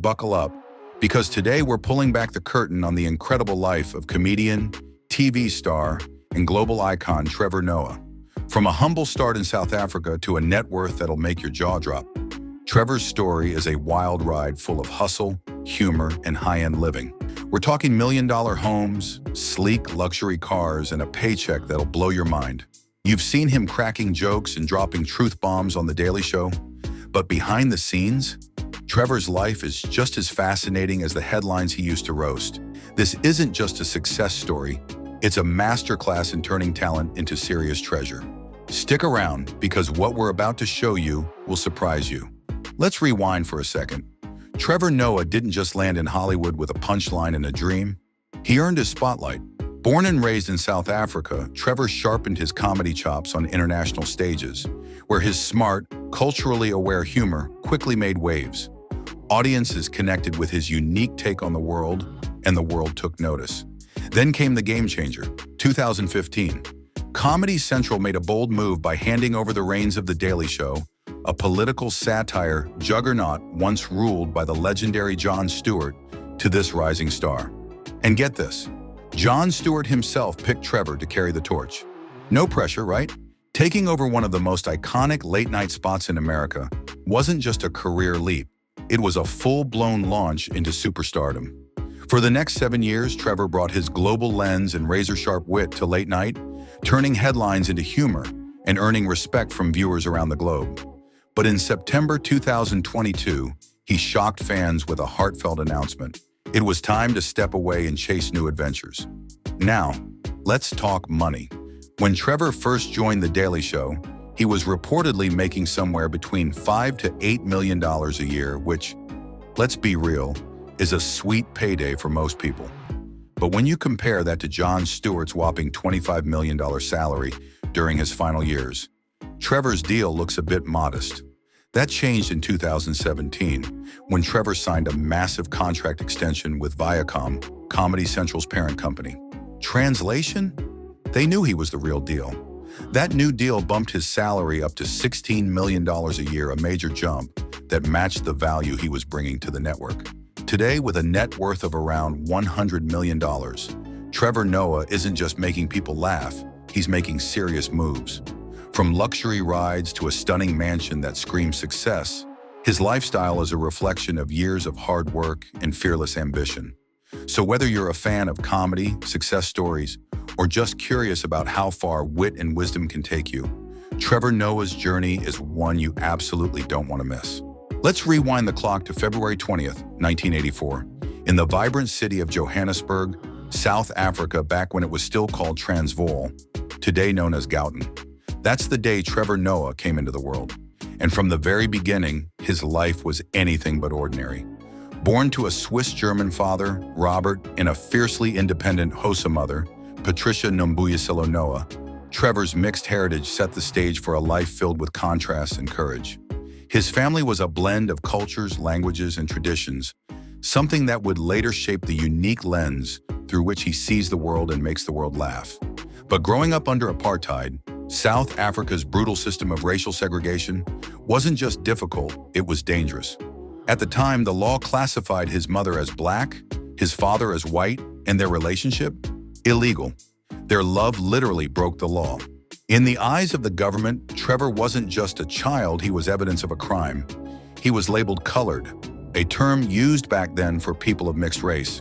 Buckle up, because today we're pulling back the curtain on the incredible life of comedian, TV star, and global icon Trevor Noah. From a humble start in South Africa to a net worth that'll make your jaw drop, Trevor's story is a wild ride full of hustle, humor, and high-end living. We're talking million-dollar homes, sleek luxury cars, and a paycheck that'll blow your mind. You've seen him cracking jokes and dropping truth bombs on The Daily Show, but behind the scenes, Trevor's life is just as fascinating as the headlines he used to roast. This isn't just a success story, it's a masterclass in turning talent into serious treasure. Stick around, because what we're about to show you will surprise you. Let's rewind for a second. Trevor Noah didn't just land in Hollywood with a punchline and a dream. He earned his spotlight. Born and raised in South Africa, Trevor sharpened his comedy chops on international stages, where his smart, culturally aware humor quickly made waves. Audiences connected with his unique take on the world, and the world took notice. Then came the game changer, 2015. Comedy Central made a bold move by handing over the reins of The Daily Show, a political satire juggernaut once ruled by the legendary Jon Stewart, to this rising star. And get this, Jon Stewart himself picked Trevor to carry the torch. No pressure, right? Taking over one of the most iconic late-night spots in America wasn't just a career leap. It was a full-blown launch into superstardom. For the next 7 years, Trevor brought his global lens and razor-sharp wit to late night, turning headlines into humor and earning respect from viewers around the globe. But in September 2022, he shocked fans with a heartfelt announcement. It was time to step away and chase new adventures. Now, let's talk money. When Trevor first joined The Daily Show, he was reportedly making somewhere between $5 to $8 million a year, which, let's be real, is a sweet payday for most people. But when you compare that to Jon Stewart's whopping $25 million salary during his final years, Trevor's deal looks a bit modest. That changed in 2017, when Trevor signed a massive contract extension with Viacom, Comedy Central's parent company. Translation? They knew he was the real deal. That new deal bumped his salary up to $16 million a year, a major jump that matched the value he was bringing to the network. Today, with a net worth of around $100 million, Trevor Noah isn't just making people laugh, he's making serious moves. From luxury rides to a stunning mansion that screams success, his lifestyle is a reflection of years of hard work and fearless ambition. So whether you're a fan of comedy, success stories, or just curious about how far wit and wisdom can take you, Trevor Noah's journey is one you absolutely don't want to miss. Let's rewind the clock to February 20th, 1984, in the vibrant city of Johannesburg, South Africa, back when it was still called Transvaal, today known as Gauteng. That's the day Trevor Noah came into the world. And from the very beginning, his life was anything but ordinary. Born to a Swiss-German father, Robert, and a fiercely independent Xhosa mother, Patricia Nombuyiselo Noah, Trevor's mixed heritage set the stage for a life filled with contrasts and courage. His family was a blend of cultures, languages, and traditions, something that would later shape the unique lens through which he sees the world and makes the world laugh. But growing up under apartheid, South Africa's brutal system of racial segregation, wasn't just difficult, it was dangerous. At the time, the law classified his mother as black, his father as white, and their relationship illegal. Their love literally broke the law. In the eyes of the government, Trevor wasn't just a child, he was evidence of a crime. He was labeled colored, a term used back then for people of mixed race.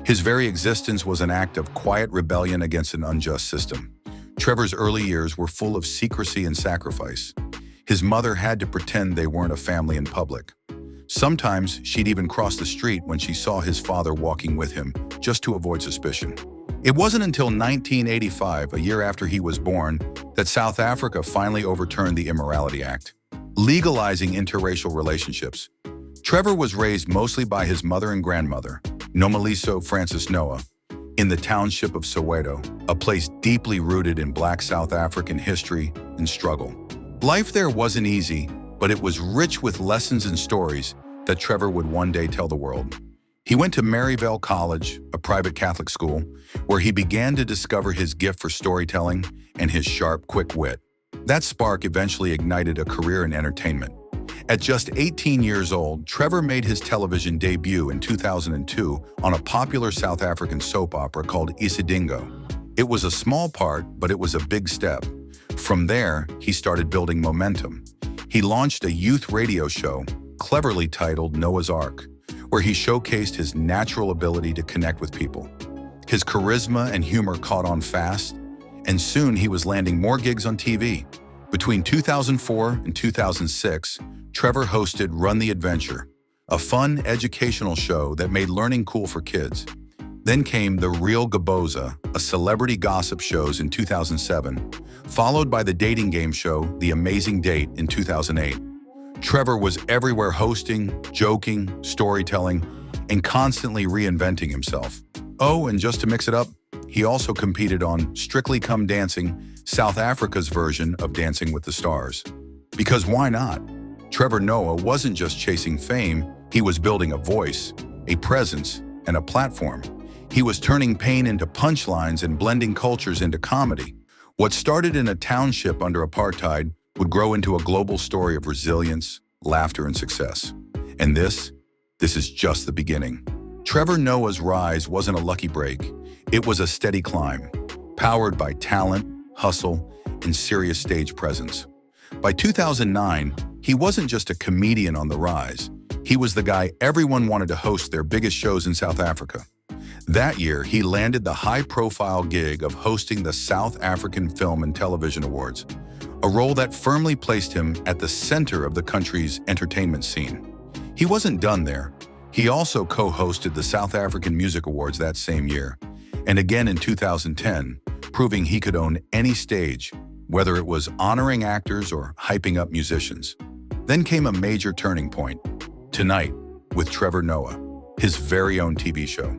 His very existence was an act of quiet rebellion against an unjust system. Trevor's early years were full of secrecy and sacrifice. His mother had to pretend they weren't a family in public. Sometimes she'd even cross the street when she saw his father walking with him, just to avoid suspicion. It wasn't until 1985, a year after he was born, that South Africa finally overturned the Immorality Act, legalizing interracial relationships. Trevor was raised mostly by his mother and grandmother, Nomaliso Francis Noah, in the township of Soweto, a place deeply rooted in Black South African history and struggle. Life there wasn't easy, but it was rich with lessons and stories that Trevor would one day tell the world. He went to Maryvale College, a private Catholic school, where he began to discover his gift for storytelling and his sharp, quick wit. That spark eventually ignited a career in entertainment. At just 18 years old, Trevor made his television debut in 2002 on a popular South African soap opera called Isidingo. It was a small part, but it was a big step. From there, he started building momentum. He launched a youth radio show, cleverly titled Noah's Ark, where he showcased his natural ability to connect with people. His charisma and humor caught on fast, and soon he was landing more gigs on TV. Between 2004 and 2006, Trevor hosted Run the Adventure, a fun educational show that made learning cool for kids. Then came The Real Gaboza, a celebrity gossip shows in 2007, followed by the dating game show The Amazing Date in 2008. Trevor was everywhere hosting, joking, storytelling, and constantly reinventing himself. Oh, and just to mix it up, he also competed on Strictly Come Dancing, South Africa's version of Dancing with the Stars. Because why not? Trevor Noah wasn't just chasing fame, he was building a voice, a presence, and a platform. He was turning pain into punchlines and blending cultures into comedy. What started in a township under apartheid would grow into a global story of resilience, laughter, and success. And this is just the beginning. Trevor Noah's rise wasn't a lucky break. It was a steady climb, powered by talent, hustle, and serious stage presence. By 2009, he wasn't just a comedian on the rise. He was the guy everyone wanted to host their biggest shows in South Africa. That year, he landed the high-profile gig of hosting the South African Film and Television Awards, a role that firmly placed him at the center of the country's entertainment scene. He wasn't done there. He also co-hosted the South African Music Awards that same year, and again in 2010, proving he could own any stage, whether it was honoring actors or hyping up musicians. Then came a major turning point. Tonight, with Trevor Noah, his very own TV show.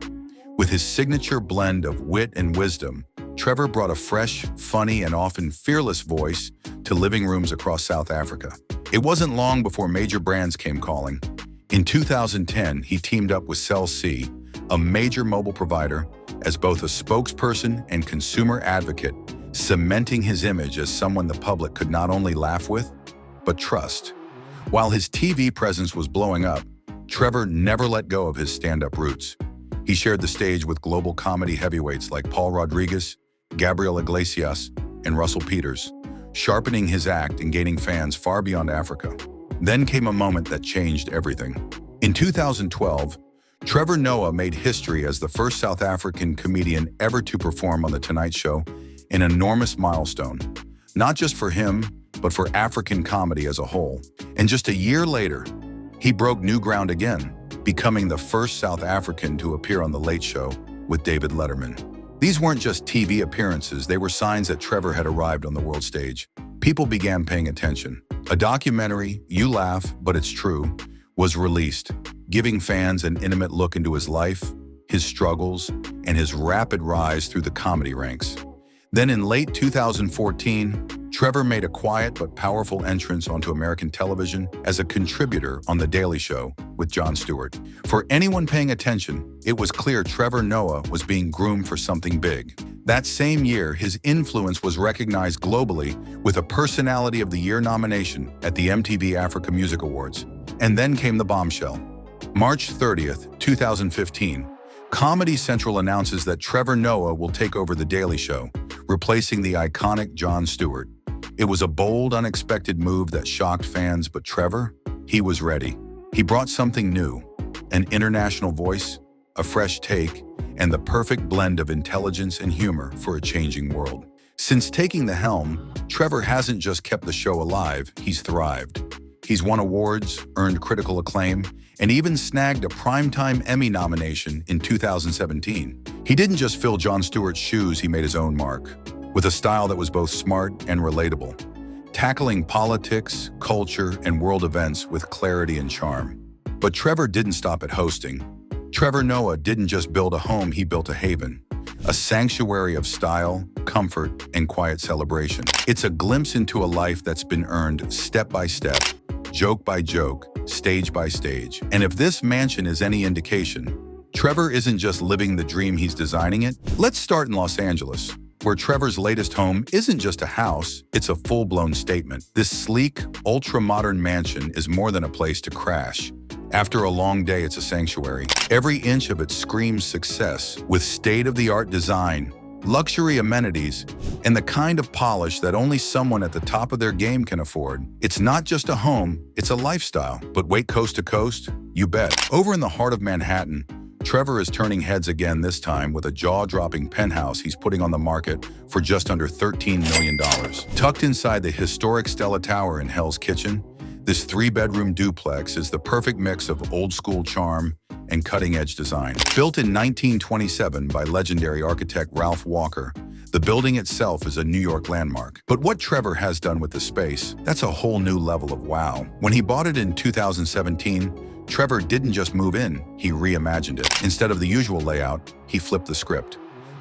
With his signature blend of wit and wisdom, Trevor brought a fresh, funny, and often fearless voice to living rooms across South Africa. It wasn't long before major brands came calling. In 2010, he teamed up with Cell C, a major mobile provider, as both a spokesperson and consumer advocate, cementing his image as someone the public could not only laugh with, but trust. While his TV presence was blowing up, Trevor never let go of his stand-up roots. He shared the stage with global comedy heavyweights like Paul Rodriguez, Gabriel Iglesias, and Russell Peters, sharpening his act and gaining fans far beyond Africa. Then came a moment that changed everything. In 2012, Trevor Noah made history as the first South African comedian ever to perform on The Tonight Show, an enormous milestone, not just for him, but for African comedy as a whole. And just a year later, he broke new ground again, becoming the first South African to appear on The Late Show with David Letterman. These weren't just TV appearances, they were signs that Trevor had arrived on the world stage. People began paying attention. A documentary, You Laugh, But It's True, was released, giving fans an intimate look into his life, his struggles, and his rapid rise through the comedy ranks. Then in late 2014, Trevor made a quiet but powerful entrance onto American television as a contributor on The Daily Show with Jon Stewart. For anyone paying attention, it was clear Trevor Noah was being groomed for something big. That same year, his influence was recognized globally with a Personality of the Year nomination at the MTV Africa Music Awards. And then came the bombshell. March 30th, 2015, Comedy Central announces that Trevor Noah will take over The Daily Show, replacing the iconic Jon Stewart. It was a bold, unexpected move that shocked fans, but Trevor, he was ready. He brought something new, an international voice, a fresh take, and the perfect blend of intelligence and humor for a changing world. Since taking the helm, Trevor hasn't just kept the show alive, he's thrived. He's won awards, earned critical acclaim, and even snagged a Primetime Emmy nomination in 2017. He didn't just fill Jon Stewart's shoes, he made his own mark, with a style that was both smart and relatable, tackling politics, culture, and world events with clarity and charm. But Trevor didn't stop at hosting. Trevor Noah didn't just build a home, he built a haven, a sanctuary of style, comfort, and quiet celebration. It's a glimpse into a life that's been earned step by step, joke by joke, stage by stage. And if this mansion is any indication, Trevor isn't just living the dream, he's designing it. Let's start in Los Angeles. where Trevor's latest home isn't just a house, it's a full-blown statement. This sleek, ultra-modern mansion is more than a place to crash. After a long day, it's a sanctuary. Every inch of it screams success, with state-of-the-art design, luxury amenities, and the kind of polish that only someone at the top of their game can afford. It's not just a home, it's a lifestyle. But wait, coast to coast? You bet. Over in the heart of Manhattan, Trevor is turning heads again, this time with a jaw-dropping penthouse he's putting on the market for just under $13 million. Tucked inside the historic Stella Tower in Hell's Kitchen, this 3-bedroom duplex is the perfect mix of old-school charm and cutting-edge design. Built in 1927 by legendary architect Ralph Walker, the building itself is a New York landmark. But what Trevor has done with the space, that's a whole new level of wow. When he bought it in 2017, Trevor didn't just move in, he reimagined it. Instead of the usual layout, he flipped the script.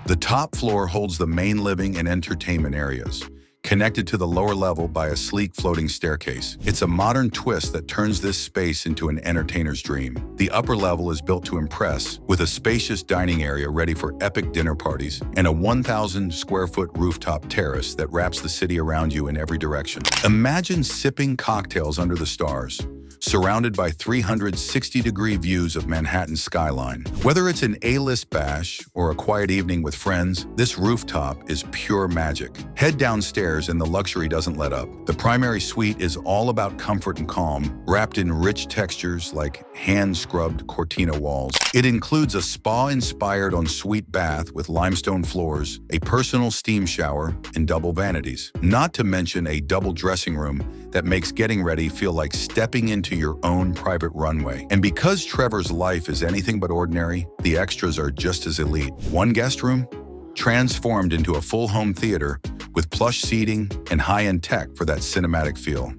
The top floor holds the main living and entertainment areas, connected to the lower level by a sleek floating staircase. It's a modern twist that turns this space into an entertainer's dream. The upper level is built to impress, with a spacious dining area ready for epic dinner parties and a 1,000-square-foot rooftop terrace that wraps the city around you in every direction. Imagine sipping cocktails under the stars, surrounded by 360-degree views of Manhattan's skyline. Whether it's an A-list bash or a quiet evening with friends, this rooftop is pure magic. Head downstairs and the luxury doesn't let up. The primary suite is all about comfort and calm, wrapped in rich textures like hand-scrubbed Cortina walls. It includes a spa-inspired ensuite bath with limestone floors, a personal steam shower, and double vanities. Not to mention a double dressing room that makes getting ready feel like stepping into your own private runway. And because Trevor's life is anything but ordinary, the extras are just as elite. One guest room, transformed into a full home theater with plush seating and high-end tech for that cinematic feel.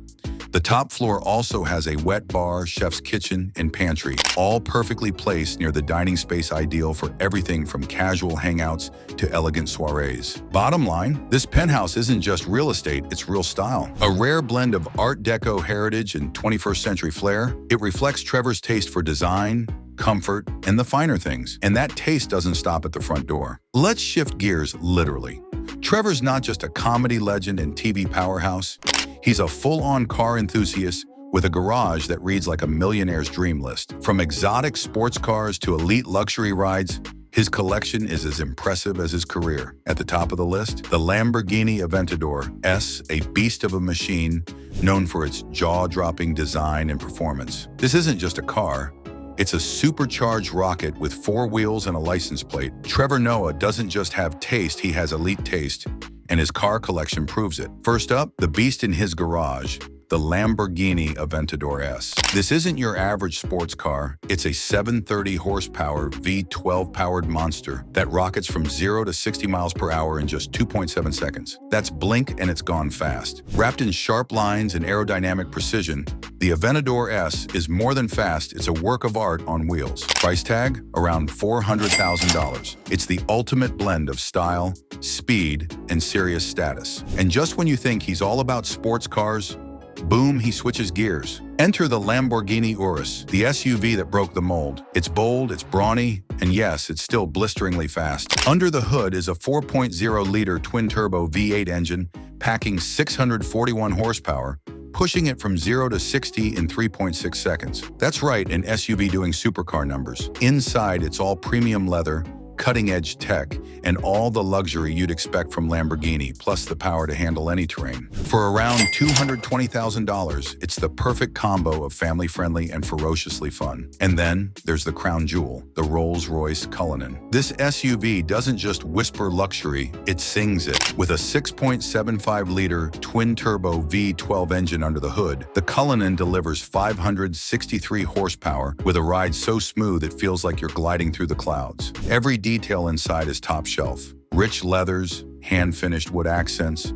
The top floor also has a wet bar, chef's kitchen, and pantry, all perfectly placed near the dining space ideal for everything from casual hangouts to elegant soirees. Bottom line, this penthouse isn't just real estate, it's real style. A rare blend of Art Deco heritage and 21st century flair, it reflects Trevor's taste for design, comfort, and the finer things. And that taste doesn't stop at the front door. Let's shift gears, literally. Trevor's not just a comedy legend and TV powerhouse. He's a full-on car enthusiast with a garage that reads like a millionaire's dream list. From exotic sports cars to elite luxury rides, his collection is as impressive as his career. At the top of the list, the Lamborghini Aventador S, a beast of a machine known for its jaw-dropping design and performance. This isn't just a car. It's a supercharged rocket with 4 wheels and a license plate. Trevor Noah doesn't just have taste, he has elite taste, and his car collection proves it. First up, the beast in his garage, the Lamborghini Aventador S. This isn't your average sports car. It's a 730 horsepower V12 powered monster that rockets from 0 to 60 miles per hour in just 2.7 seconds. That's blink and it's gone fast. Wrapped in sharp lines and aerodynamic precision, the Aventador S is more than fast, it's a work of art on wheels. Price tag? Around $400,000. It's the ultimate blend of style, speed, and serious status. And just when you think he's all about sports cars, boom, he switches gears. Enter the Lamborghini Urus, the SUV that broke the mold. It's bold, it's brawny, and yes, it's still blisteringly fast. Under the hood is a 4.0-liter twin-turbo V8 engine packing 641 horsepower, pushing it from 0 to 60 in 3.6 seconds. That's right, an SUV doing supercar numbers. Inside, it's all premium leather, cutting-edge tech, and all the luxury you'd expect from Lamborghini, plus the power to handle any terrain. For around $220,000, it's the perfect combo of family-friendly and ferociously fun. And then there's the crown jewel, the Rolls-Royce Cullinan. This SUV doesn't just whisper luxury, it sings it. With a 6.75-liter twin-turbo V12 engine under the hood, the Cullinan delivers 563 horsepower with a ride so smooth it feels like you're gliding through the clouds. Every detail inside is top shelf. Rich leathers, hand-finished wood accents,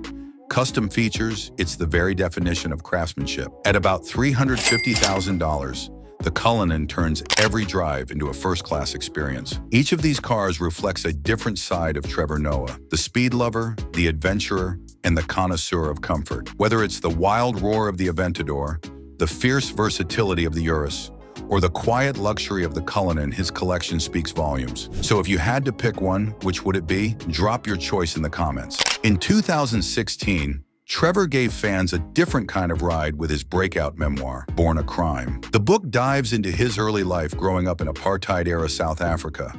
custom features, it's the very definition of craftsmanship. At about $350,000, the Cullinan turns every drive into a first-class experience. Each of these cars reflects a different side of Trevor Noah, the speed lover, the adventurer, and the connoisseur of comfort. Whether it's the wild roar of the Aventador, the fierce versatility of the Urus, or the quiet luxury of the Cullinan, his collection speaks volumes. So if you had to pick one, which would it be? Drop your choice in the comments. In 2016, Trevor gave fans a different kind of ride with his breakout memoir, Born a Crime. The book dives into his early life growing up in apartheid-era South Africa,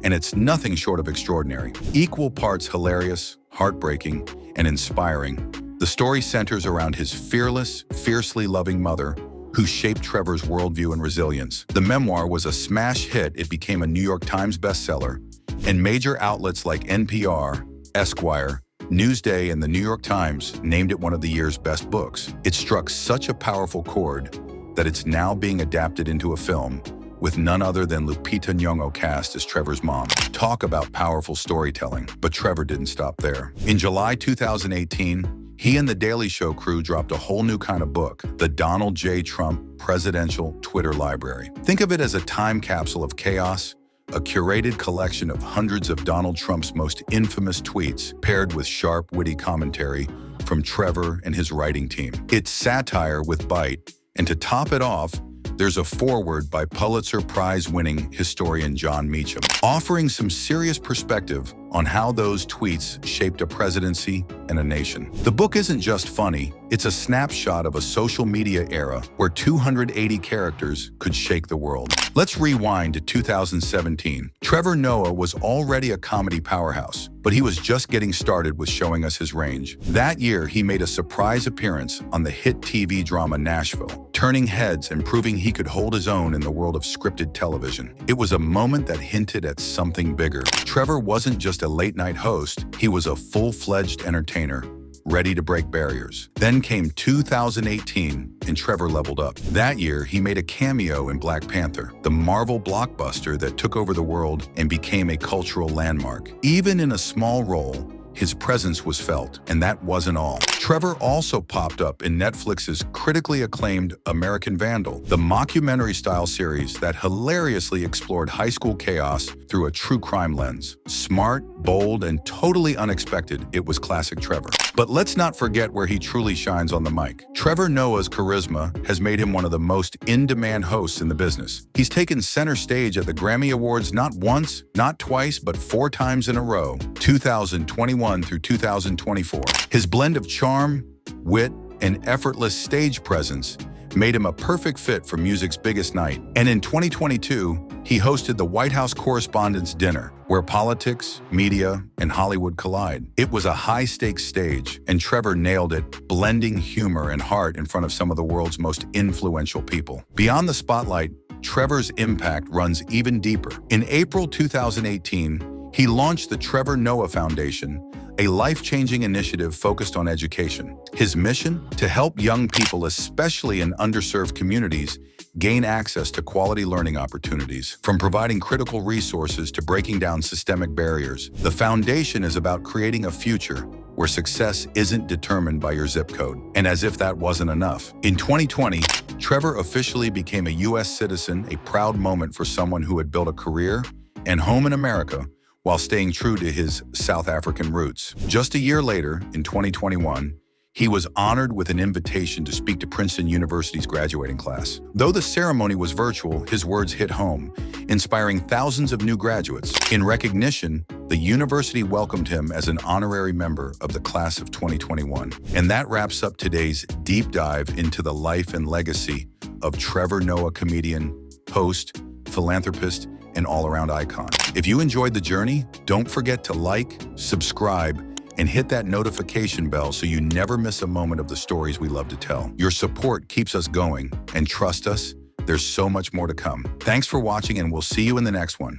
and it's nothing short of extraordinary. Equal parts hilarious, heartbreaking, and inspiring, the story centers around his fearless, fiercely loving mother, who shaped Trevor's worldview and resilience. The memoir was a smash hit. It became a New York Times bestseller, and major outlets like NPR, Esquire, Newsday, and the New York Times named it one of the year's best books. It struck such a powerful chord that it's now being adapted into a film, with none other than Lupita Nyong'o cast as Trevor's mom. Talk about powerful storytelling, but Trevor didn't stop there. In July 2018, he and the Daily Show crew dropped a whole new kind of book, the Donald J. Trump Presidential Twitter Library. Think of it as a time capsule of chaos, a curated collection of hundreds of Donald Trump's most infamous tweets, paired with sharp, witty commentary from Trevor and his writing team. It's satire with bite, and to top it off, there's a foreword by Pulitzer Prize-winning historian John Meacham, offering some serious perspective on how those tweets shaped a presidency and a nation. The book isn't just funny, it's a snapshot of a social media era where 280 characters could shake the world. Let's rewind to 2017. Trevor Noah was already a comedy powerhouse, but he was just getting started with showing us his range. That year, he made a surprise appearance on the hit TV drama Nashville, turning heads and proving he could hold his own in the world of scripted television. It was a moment that hinted at something bigger. Trevor wasn't just a late-night host, he was a full-fledged entertainer, ready to break barriers. Then came 2018, and Trevor leveled up. That year, he made a cameo in Black Panther, the Marvel blockbuster that took over the world and became a cultural landmark. Even in a small role, his presence was felt, and that wasn't all. Trevor also popped up in Netflix's critically acclaimed American Vandal, the mockumentary-style series that hilariously explored high school chaos through a true crime lens. Smart, bold, and totally unexpected, it was classic Trevor. But let's not forget where he truly shines on the mic. Trevor Noah's charisma has made him one of the most in-demand hosts in the business. He's taken center stage at the Grammy Awards not once, not twice, but 4 times in a row, 2021 through 2024. His blend of charm, wit, and effortless stage presence made him a perfect fit for music's biggest night. And in 2022, he hosted the White House Correspondents' Dinner, where politics, media, and Hollywood collide. It was a high-stakes stage, and Trevor nailed it, blending humor and heart in front of some of the world's most influential people. Beyond the spotlight, Trevor's impact runs even deeper. In April 2018, he launched the Trevor Noah Foundation, a life-changing initiative focused on education. His mission? To help young people, especially in underserved communities, gain access to quality learning opportunities. From providing critical resources to breaking down systemic barriers, the foundation is about creating a future where success isn't determined by your zip code. And as if that wasn't enough, in 2020, Trevor officially became a U.S. citizen, a proud moment for someone who had built a career and home in America while staying true to his South African roots. Just a year later, in 2021, he was honored with an invitation to speak to Princeton University's graduating class. Though the ceremony was virtual, his words hit home, inspiring thousands of new graduates. In recognition, the university welcomed him as an honorary member of the class of 2021. And that wraps up today's deep dive into the life and legacy of Trevor Noah, comedian, host, philanthropist, and all-around icon. If you enjoyed the journey, don't forget to like, subscribe, and hit that notification bell so you never miss a moment of the stories we love to tell. Your support keeps us going, and trust us, there's so much more to come. Thanks for watching, and we'll see you in the next one.